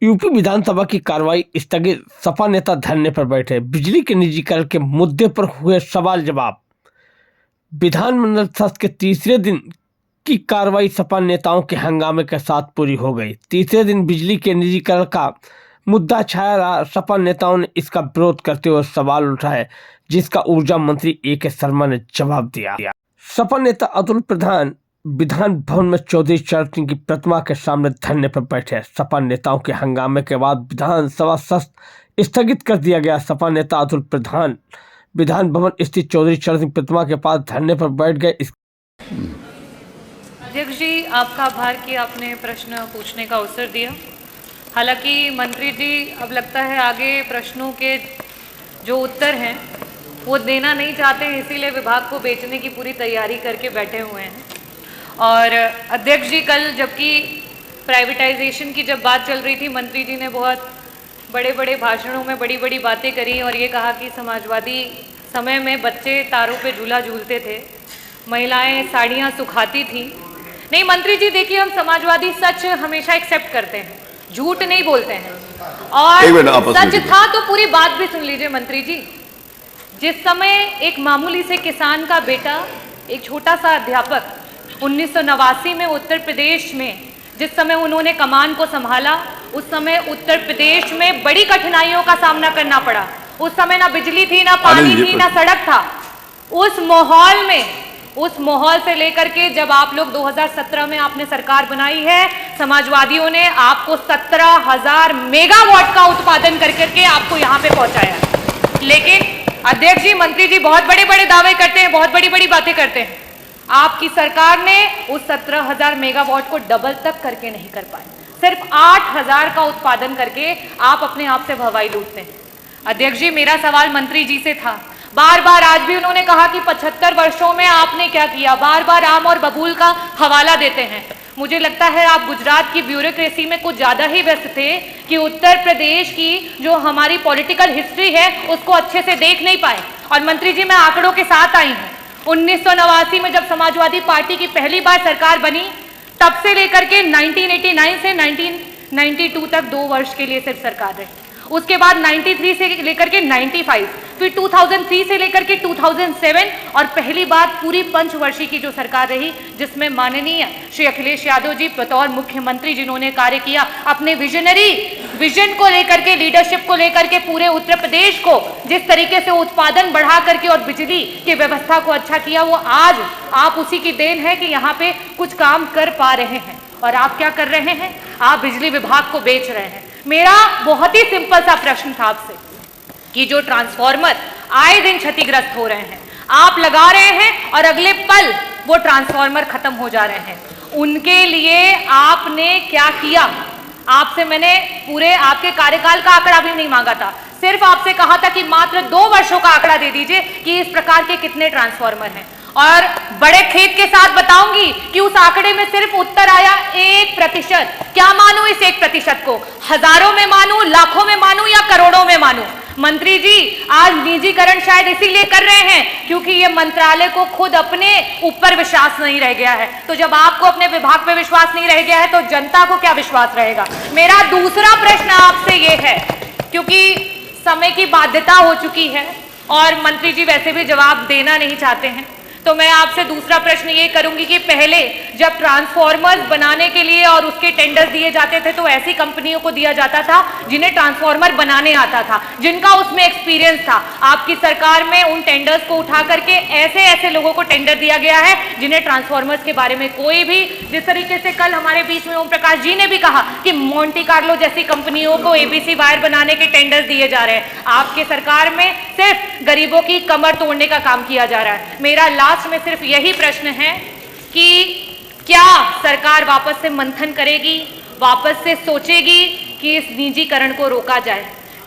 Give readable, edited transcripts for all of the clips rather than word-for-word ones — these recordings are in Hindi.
यूपी विधानसभा की कार्रवाई स्थगित, सपा नेता धरने पर बैठे। बिजली के निजीकरण के मुद्दे पर हुए सवाल जवाब। विधानमंडल सत्र के तीसरे दिन की कार्रवाई सपा नेताओं के हंगामे के साथ पूरी हो गई। तीसरे दिन बिजली के निजीकरण का मुद्दा छाया रहा। सपा नेताओं ने इसका विरोध करते हुए सवाल उठाए, जिसका ऊर्जा मंत्री ए.के. शर्मा ने जवाब दिया। सपा नेता अतुल प्रधान विधान भवन में चौधरी चरण सिंह की प्रतिमा के सामने धरने पर बैठे। सपा नेताओं के हंगामे के बाद विधानसभा सत्र स्थगित कर दिया गया। सपा नेता अतुल प्रधान विधान भवन स्थित चौधरी चरण सिंह प्रतिमा के पास धरने पर बैठ गए। अध्यक्ष जी, आपका आभार कि आपने प्रश्न पूछने का अवसर दिया। हालांकि मंत्री जी अब लगता है आगे प्रश्नों के जो उत्तर हैं वो देना नहीं चाहते हैं, इसीलिए विभाग को बेचने की पूरी तैयारी करके बैठे हुए हैं। और अध्यक्ष जी, कल जबकि प्राइवेटाइजेशन की जब बात चल रही थी, मंत्री जी ने बहुत बड़े बड़े भाषणों में बड़ी बड़ी बातें करी और ये कहा कि समाजवादी समय में बच्चे तारों पे झूला झूलते थे, महिलाएं साड़ियाँ सुखाती थी। नहीं मंत्री जी, देखिए, हम समाजवादी सच हमेशा एक्सेप्ट करते हैं, झूठ नहीं बोलते हैं। और सच था तो पूरी बात भी सुन लीजिए मंत्री जी। जिस समय एक मामूली से किसान का बेटा, एक छोटा सा अध्यापक 1989 में उत्तर प्रदेश में जिस समय उन्होंने कमान को संभाला, उस समय उत्तर प्रदेश में बड़ी कठिनाइयों का सामना करना पड़ा। उस समय ना बिजली थी, ना पानी थी, ना सड़क था। उस माहौल में, उस माहौल से लेकर के जब आप लोग 2017 में आपने सरकार बनाई है, समाजवादियों ने आपको 17,000 मेगावाट का उत्पादन करके आपको यहाँ पे पहुंचाया। लेकिन अध्यक्ष जी, मंत्री जी बहुत बड़े बड़े दावे करते हैं, बहुत बड़ी बड़ी बातें करते हैं। आपकी सरकार ने उस 17,000 मेगावाट को डबल तक करके नहीं कर पाए। सिर्फ 8,000 का उत्पादन करके आप अपने आप से भवाई लूटते हैं। अध्यक्ष जी, मेरा सवाल मंत्री जी से था। बार बार आज भी उन्होंने कहा कि 75 वर्षों में आपने क्या किया, बार बार आम और बबूल का हवाला देते हैं। मुझे लगता है आप गुजरात की ब्यूरोक्रेसी में कुछ ज्यादा ही व्यस्त थे कि उत्तर प्रदेश की जो हमारी पॉलिटिकल हिस्ट्री है उसको अच्छे से देख नहीं पाए। और मंत्री जी, मैं आंकड़ों के साथ आई हूँ। 1989 में जब समाजवादी पार्टी की पहली बार सरकार बनी, तब से लेकर के 1989 से 1992 तक 2 वर्ष के लिए सिर्फ सरकार रही। उसके बाद 93 से लेकर के 95, फिर 2003 से लेकर के 2007 और पहली बार पूरी पंचवर्षीय की जो सरकार रही, जिसमें माननीय श्री अखिलेश यादव जी बतौर मुख्यमंत्री जिन्होंने कार्य किया, अपने विजनरी विजन को लेकर के, लीडरशिप को लेकर के पूरे उत्तर प्रदेश को जिस तरीके से उत्पादन बढ़ा करके और बिजली की व्यवस्था को अच्छा किया, वो आज आप उसी की देन है कि यहाँ पे कुछ काम कर पा रहे हैं। और आप क्या कर रहे हैं? आप बिजली विभाग को बेच रहे हैं। मेरा बहुत ही सिंपल सा प्रश्न था आपसे कि जो ट्रांसफार्मर आए दिन क्षतिग्रस्त हो रहे हैं, आप लगा रहे हैं और अगले पल वो ट्रांसफार्मर खत्म हो जा रहे हैं, उनके लिए आपने क्या किया? आपसे मैंने पूरे आपके कार्यकाल का आंकड़ा भी नहीं मांगा था, सिर्फ आपसे कहा था कि मात्र 2 वर्षों का आंकड़ा दे दीजिए कि इस प्रकार के कितने ट्रांसफार्मर हैं। और बड़े खेद के साथ बताऊंगी कि उस आंकड़े में सिर्फ उत्तर आया 1%। क्या मानूं इस 1% को? हजारों में मानूं, लाखों में मानूं या करोड़ों में मानूं? मंत्री जी, आज निजीकरण शायद इसीलिए कर रहे हैं क्योंकि ये मंत्रालय को खुद अपने ऊपर विश्वास नहीं रह गया है। तो जब आपको अपने विभाग पे विश्वास नहीं रह गया है तो जनता को क्या विश्वास रहेगा? मेरा दूसरा प्रश्न आपसे ये है, क्योंकि समय की बाध्यता हो चुकी है और मंत्री जी वैसे भी जवाब देना नहीं चाहते हैं, तो मैं आपसे दूसरा प्रश्न ये करूंगी कि पहले जब ट्रांसफार्मर्स बनाने के लिए और उसके टेंडर दिए जाते थे तो ऐसी कंपनियों को दिया जाता था जिन्हें ट्रांसफार्मर बनाने आता था, जिनका उसमें एक्सपीरियंस था। आपकी सरकार में उन टेंडर्स को उठा करके ऐसे ऐसे लोगों को टेंडर दिया गया है जिन्हें ट्रांसफार्मर्स के बारे में कोई भी, जिस तरीके से कल हमारे बीच में ओम प्रकाश जी ने भी कहा कि मोंटी कार्लो जैसी कंपनियों को एबीसी वायर बनाने के टेंडर दिए जा रहे हैं। आपके सरकार में सिर्फ गरीबों की कमर तोड़ने का काम किया जा रहा है। मेरा लास्ट में सिर्फ यही प्रश्न है कि क्या सरकार वापस से मंथन करेगी, वापस से सोचेगी कि इस निजीकरण को रोका जाए?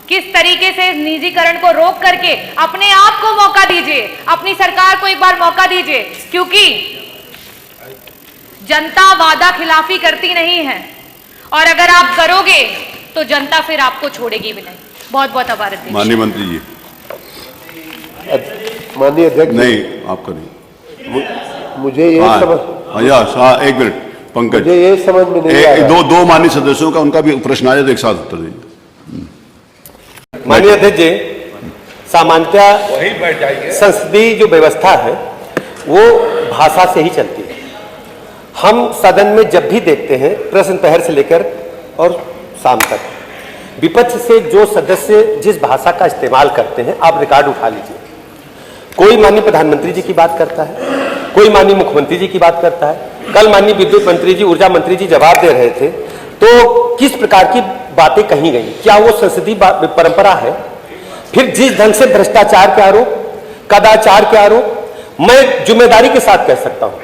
किस तरीके से इस निजीकरण को रोक करके अपने आप को मौका दीजिए, अपनी सरकार को एक बार मौका दीजिए, क्योंकि जनता वादा खिलाफी करती नहीं है और अगर आप करोगे तो जनता फिर आपको छोड़ेगी भी नहीं। बहुत बहुत आभार। माननीय मंत्री जी। माननीय अध्यक्ष, नहीं, आपका नहीं। मुझे ये समझ, एक मिनट, पंकज, मुझे ये समझ में नहीं आ रहा। दो माननीय सदस्यों का उनका भी प्रश्न आया तो एक साथ उत्तर दीजिए। माननीय अध्यक्ष जी, सामान्यतः संसदीय जो व्यवस्था है वो भाषा से ही चलती है। हम सदन में जब भी देखते हैं प्रश्न प्रहर से लेकर और शाम तक विपक्ष से जो सदस्य जिस भाषा का इस्तेमाल करते हैं, आप रिकॉर्ड उठा लीजिए। कोई माननीय प्रधानमंत्री जी की बात करता है, कोई माननीय मुख्यमंत्री जी की बात करता है। कल माननीय विद्युत मंत्री जी, ऊर्जा मंत्री जी जवाब दे रहे थे, तो किस प्रकार की बातें कही गई, क्या वो संसदीय परंपरा है? फिर जिस ढंग से भ्रष्टाचार के आरोप, कदाचार के आरोप, मैं जिम्मेदारी के साथ कह सकता हूं,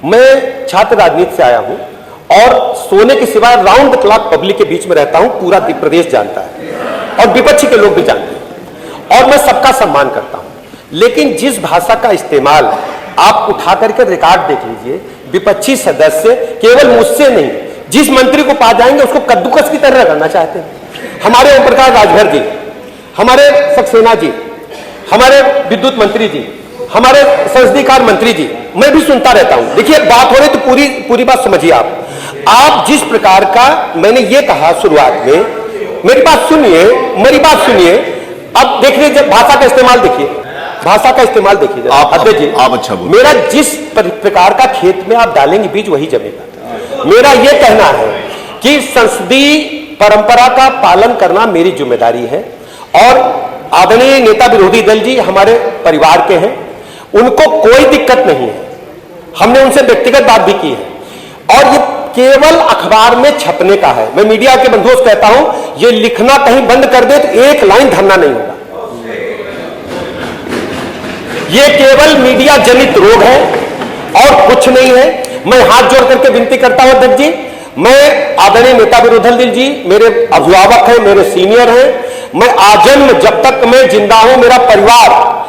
मैं छात्र राजनीति से आया हूं और सोने के सिवा राउंड द क्लॉक पब्लिक के बीच में रहता हूं, पूरा प्रदेश जानता है और विपक्षी के लोग भी जानते हैं और मैं सबका सम्मान करता हूं। लेकिन जिस भाषा का इस्तेमाल आप उठा करके रिकॉर्ड देख लीजिए, विपक्षी सदस्य केवल मुझसे नहीं, जिस मंत्री को पा जाएंगे उसको कद्दूकस की तरह करना चाहते हैं। हमारे ओम प्रकाश राजभर जी, हमारे सक्सेना जी, हमारे विद्युत मंत्री जी, हमारे संसदीय कार्य मंत्री जी, मैं भी सुनता रहता हूं। देखिए, बात हो रही तो पूरी बात समझिए। आप जिस प्रकार का, मैंने ये कहा शुरुआत में, मेरी बात सुनिए। अब देखिए, जब भाषा का इस्तेमाल देखिए, अध्यक्ष जी, आप अच्छा बोलिए। मेरा जिस प्रकार का खेत में आप डालेंगे बीज वही जमेगा। मेरा यह कहना है कि संसदीय परंपरा का पालन करना मेरी जिम्मेदारी है और आदरणीय नेता विरोधी दल जी हमारे परिवार के हैं, उनको कोई दिक्कत नहीं है। हमने उनसे व्यक्तिगत बात भी की है और ये केवल अखबार में छपने का है। मैं मीडिया के बंधुओं से कहता हूं, ये लिखना कहीं बंद कर दे तो एक लाइन धरना नहीं होगा। ये केवल मीडिया जनित रोग है और कुछ नहीं है। मैं हाथ जोड़ करके विनती करता हूं अध्यक्ष जी, मैं आदरणीय नेता विरोधी दल जी मेरे अभिभावक हैं, मेरे सीनियर हैं, मैं आजन्म जब तक मैं जिंदा हूं, मेरा परिवार,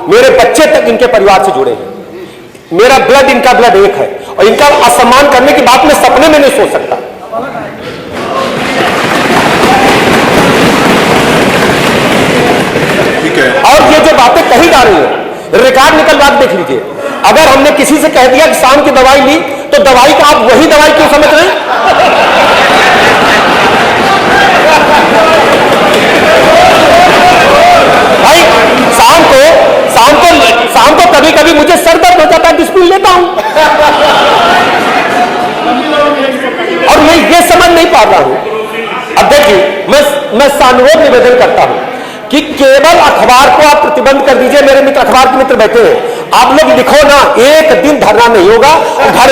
मेरे बच्चे तक इनके परिवार से जुड़े हैं। मेरा ब्लड, इनका ब्लड एक है और इनका असम्मान करने की बात मैं सपने में नहीं सोच सकता। ठीक है। और ये जो बातें कही जा रही है, रिकॉर्ड निकलवा देख लीजिए। अगर हमने किसी से कह दिया कि शाम की दवाई ली, तो दवाई का आप वही दवाई क्यों समझ रहे हैं? भाई, शाम को कभी कभी मुझे सर दर्द हो जाता है, डिस्प्लिन लेता हूं और मैं ये समझ नहीं पा रहा हूं अध्यक्ष जी। मैं सानुरोध निवेदन करता हूं कि केवल अखबार को आप प्रतिबंध कर दीजिए। मेरे मित्र, अखबार के मित्र बैठे हैं, आप लोग लिखो ना, एक दिन धरना नहीं होगा। घर